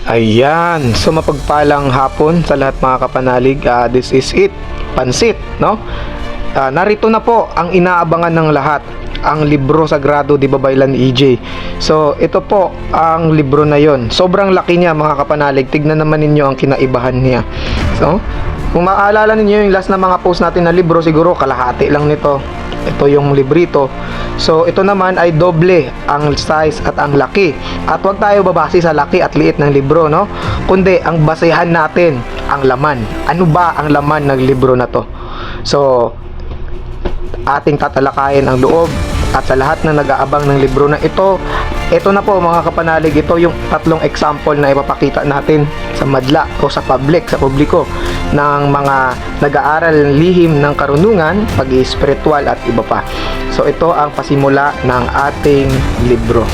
Ayan, so mapagpalang hapon sa lahat mga kapanalig. This is it, pansit, no? Narito na po ang inaabangan ng lahat, ang libro sagrado di Babaylan ni EJ. So ito po ang libro na yon. Sobrang laki niya mga kapanalig. Tignan naman ninyo ang kinaibahan niya. So kung maaalala ninyo yung last na mga post natin na libro, siguro kalahati lang nito. Ito yung librito. So ito naman ay doble ang size at ang laki. At huwag tayo babase sa laki at liit ng libro, no? Kundi ang basehan natin ang laman. Ano ba ang laman ng libro na to? So ating tatalakayin ang loob. At sa lahat na nag-aabang ng libro na ito na po mga kapanalig, ito yung tatlong example na ipapakita natin sa madla o sa publiko ng mga nag-aaral lihim ng karunungan, pag-i-spiritual at iba pa. So ito ang pasimula ng ating libro.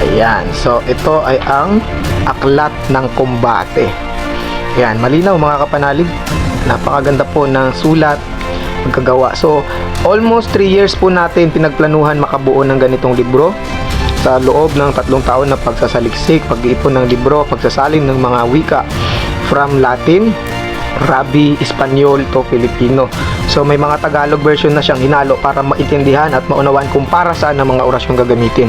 Ayan, so ito ay ang Aklat ng Kumbate. Ayan, malinaw mga kapanalig. Napakaganda po ng sulat, pagkagawa. So almost 3 years po natin pinagplanuhan makabuo ng ganitong libro. Sa loob ng 3 taon na pagsasaliksik, pag-iipon ng libro, pagsasalin ng mga wika from Latin, Arabi, Espanyol to Filipino. So may mga Tagalog version na siyang hinalo para maintindihan at maunawaan kung para saan ang mga orasyon gagamitin.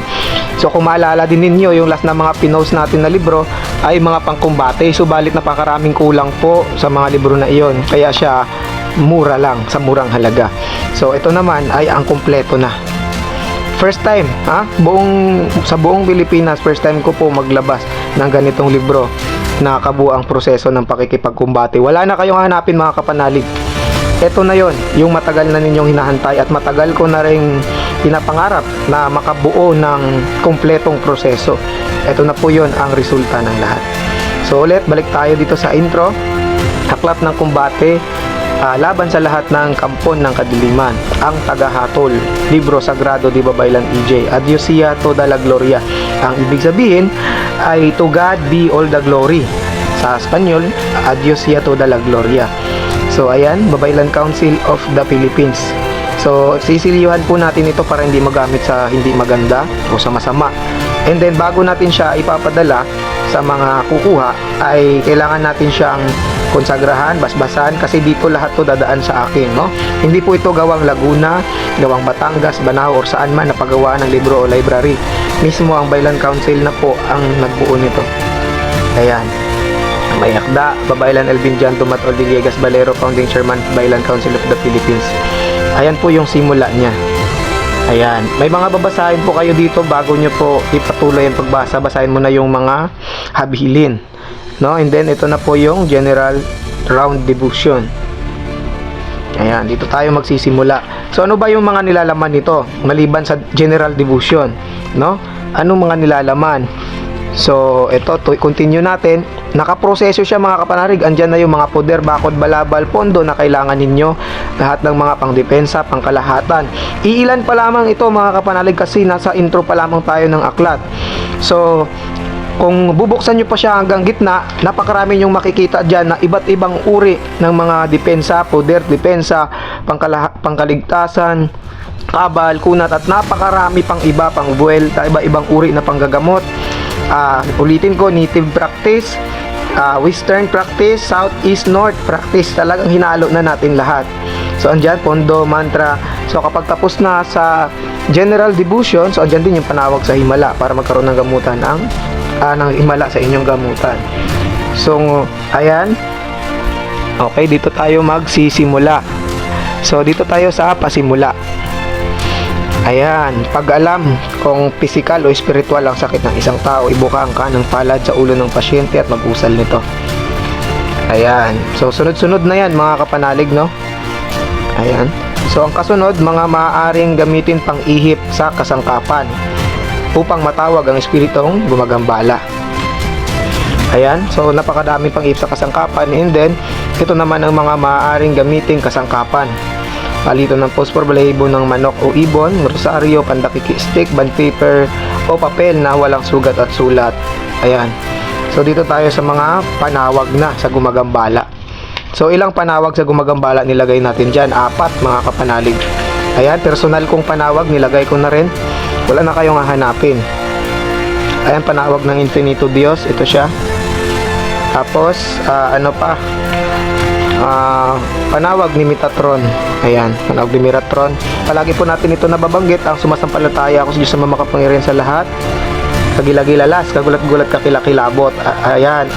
So kung maalala din ninyo, yung last na mga pinost natin na libro ay mga pangkumbate. Subalit napakaraming kulang po sa mga libro na iyon. Kaya siya mura lang, sa murang halaga. So ito naman ay ang kumpleto na. First time, sa buong Pilipinas, first time ko po maglabas ng ganitong libro na kabuang proseso ng pakikipagkumbate. Wala na kayong hanapin mga kapanalig. Ito na yon, yung matagal na ninyong hinahantay at matagal ko na rin pinapangarap na makabuo ng kumpletong proseso. Ito na po yon ang resulta ng lahat. So ulit, balik tayo dito sa intro. Aklat ng Kumbate, laban sa lahat ng kampon ng kadiliman, ang tagahatol, libro sagrado di Babaylan EJ, Adios sea toda la gloria. Ang ibig sabihin ay to God be all the glory. Sa Espanyol, Adios sea toda la gloria. So ayan, Babaylan Council of the Philippines. So sisilihan po natin ito para hindi magamit sa hindi maganda o sa masama. And then bago natin siya ipapadala sa mga kukuha, ay kailangan natin siyang konsagrahan, basbasan, kasi dito lahat to dadaan sa akin, no? Hindi po ito gawang Laguna, gawang Batangas, Banao, or saan man napagawaan ng libro o library. Mismo ang Babaylan Council na po ang nagbuo nito. Ayan. May akda, Babaylan Elvin Jan Tomat Villegas Valero, Founding Chairman, Babaylan Council of the Philippines. Ayan po yung simula niya. Ayan. May mga babasahin po kayo dito bago nyo po ipatuloy ang pagbasa. Basahin mo na yung mga habilin, no? And then ito na po yung general round devotion. Ayan, dito tayo magsisimula. So ano ba yung mga nilalaman nito maliban sa general devotion, no? Anong mga nilalaman? So ito, continue natin. Nakaproseso siya mga kapanarig. Andyan na yung mga poder, bakod, balabal, pondo na kailangan ninyo, lahat ng mga pangdepensa, pangkalahatan. Iilan pa lamang ito mga kapanalig kasi nasa intro pa lamang tayo ng aklat. So kung bubuksan nyo pa siya hanggang gitna, napakarami nyong makikita dyan na iba't ibang uri ng mga depensa, poder, depensa, pangkaligtasan, kabal, kunat, at napakarami pang iba, pang buwelta, iba-ibang uri na panggagamot. Ulitin ko, native practice, western practice, south, east, north practice. Talagang hinalo na natin lahat. So andyan, pondo, mantra. So kapag tapos na sa general devotion, so andyan din yung panawag sa himala para magkaroon ng gamutan ng himala sa inyong gamutan. So ayan. Okay, dito tayo magsisimula. So dito tayo sa pasimula. Ayan, pag alam kung physical o spiritual ang sakit ng isang tao, ibuka ang kanang palad sa ulo ng pasyente at mag-usal nito. Ayan, so sunod-sunod na yan mga kapanalig, no? Ayan, so ang kasunod, mga maaaring gamitin pang ihip sa kasangkapan upang matawag ang espiritong gumagambala. Ayan, so napakadami pang ihip sa kasangkapan. And then, ito naman ang mga maaaring gamitin kasangkapan: palito ng phosphor, balahibo ng manok o ibon, rosaryo, pandakiki stick, bond paper o papel na walang sugat at sulat. Ayan. So dito tayo sa mga panawag na sa gumagambala. So ilang panawag sa gumagambala nilagay natin dyan? 4 mga kapanalig. Ayan, personal kong panawag nilagay ko na rin. Wala na kayong hahanapin. Ayan, panawag ng Infinito Dios. Ito siya. Tapos, ano pa? Panawag ni Metatron. Ayan, panawag ni Metatron. Palagi po natin ito nababanggit. Ang sumasampalataya ako sa Diyos na makapangyarihan sa lahat. Kagilagilalas, kagulat-gulat, kakilakilabot. Ayan,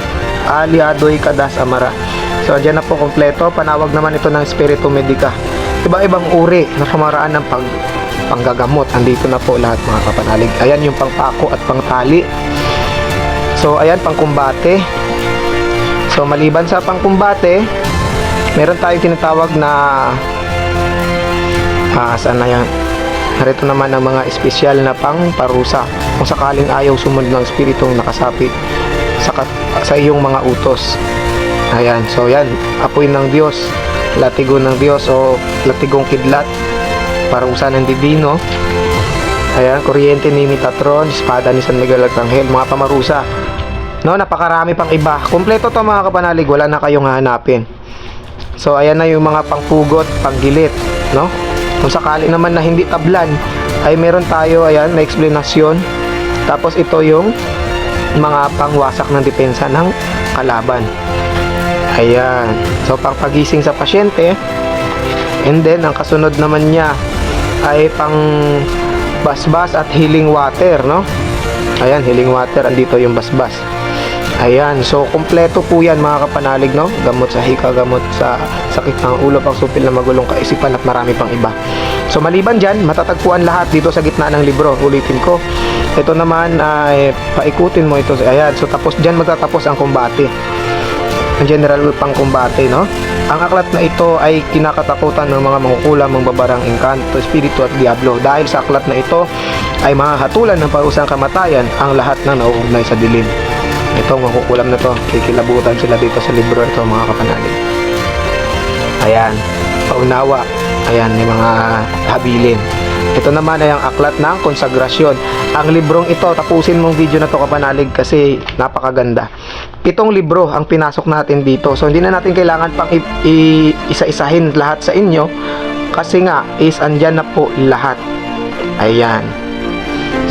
aliadoy kadas amara. So, dyan na po kompleto. Panawag naman ito ng Spiritu Medica. Iba-ibang uri na kamaraan ng panggagamot. Andito na po lahat mga kapanalig. Ayan yung pangpako at pangtali. So, ayan, pangkumbate. So, maliban sa pangkumbate, meron tayong tinatawag na saan na yan? Narito naman ang mga espesyal na pangparusa kung sakaling ayaw sumunod ng espiritong nakasapi sa iyong mga utos. Ayan, so yan, apoy ng Diyos, latigo ng Diyos o latigong kidlat, parusa ng divino. Ayan, kuryente ni Metatron, espada ni San Miguel Arcangel, mga pamarusa. No, napakarami pang iba. Kompleto to mga kapanalig, wala na kayong hahanapin. So ayan na yung mga pangpugot, panggilit, no? Kung sakali naman na hindi tablan, ay meron tayo, ayan, may explanation. Tapos ito yung mga pangwasak ng depensa ng kalaban. Ayan. So pangpagising sa pasyente. And then ang kasunod naman niya ay pang basbas at healing water, no? Ayan, healing water, andito yung basbas. Ayan, so kompleto po yan mga kapanalig, no? Gamot sa hika, gamot sa sakit ng ulo, pangsupil na magulong kaisipan at marami pang iba. So maliban dyan, matatagpuan lahat dito sa gitna ng libro. Ulitin ko, ito naman ay paikutin mo ito. Ayan, so tapos dyan magtatapos ang kumbate. Ang general pang kumbate, no? Ang aklat na ito ay kinakatakutan ng mga mangkukulam, mangbabarang engkanto, espiritu at diablo. Dahil sa aklat na ito ay mahahatulan ng parusang kamatayan ang lahat ng nauugnay sa dilim. Ito, mangkukulam na to, kikilabutan sila dito sa libro ito mga kapanalig. Ayan, paunawa. Ayan, yung mga habilin. Ito naman ay ang aklat ng konsagrasyon. Ang librong ito, tapusin mong video na to kapanalig kasi napakaganda. 7 libro ang pinasok natin dito. So hindi na natin kailangan pang isa-isahin lahat sa inyo kasi nga is andyan na po lahat. Ayan.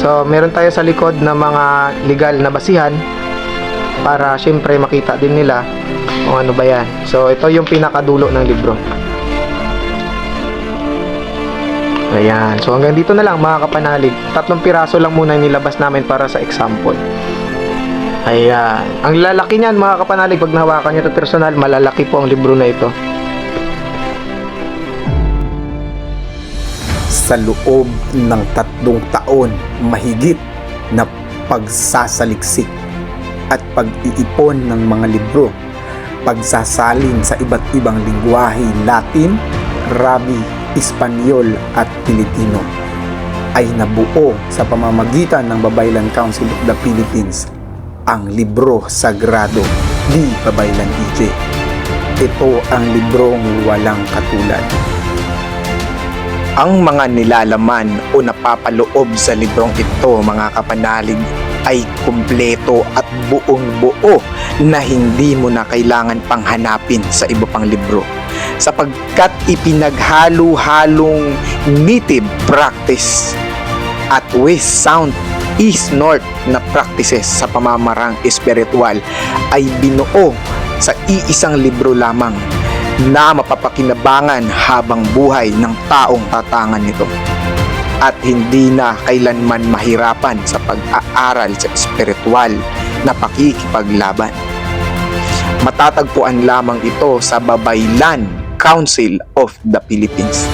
So meron tayo sa likod na mga legal na basihan para syempre makita din nila kung ano ba yan. So ito yung pinakadulo ng libro. Ayan. So hanggang dito na lang mga kapanalig. 3 piraso lang muna nilabas namin para sa example. Ayan. Ang lalaki niyan mga kapanalig, pag nahawakan niyo ito personal, malalaki po ang libro na ito. Sa loob ng 3 taon mahigit na pagsasaliksik at pag-iipon ng mga libro, pagsasalin sa iba't ibang lingwahe Latin, Arabi, Espanyol at Pilipino ay nabuo sa pamamagitan ng Babaylan Council of the Philippines ang Libro Sagrado ni Babaylan EJ. Ito ang librong walang katulad. Ang mga nilalaman o napapaloob sa librong ito mga kapanalig ay kumpleto at buong-buo na hindi mo na kailangan pang hanapin sa iba pang libro sapagkat ipinaghalo-halong native practice at west, sound, east, north na practices sa pamamarang espiritual ay binuo sa iisang libro lamang na mapapakinabangan habang buhay ng taong tatangan nito at hindi na kailanman mahirapan sa pag-aaral sa espiritual na pakikipaglaban. Matatagpuan lamang ito sa Babaylan Council of the Philippines.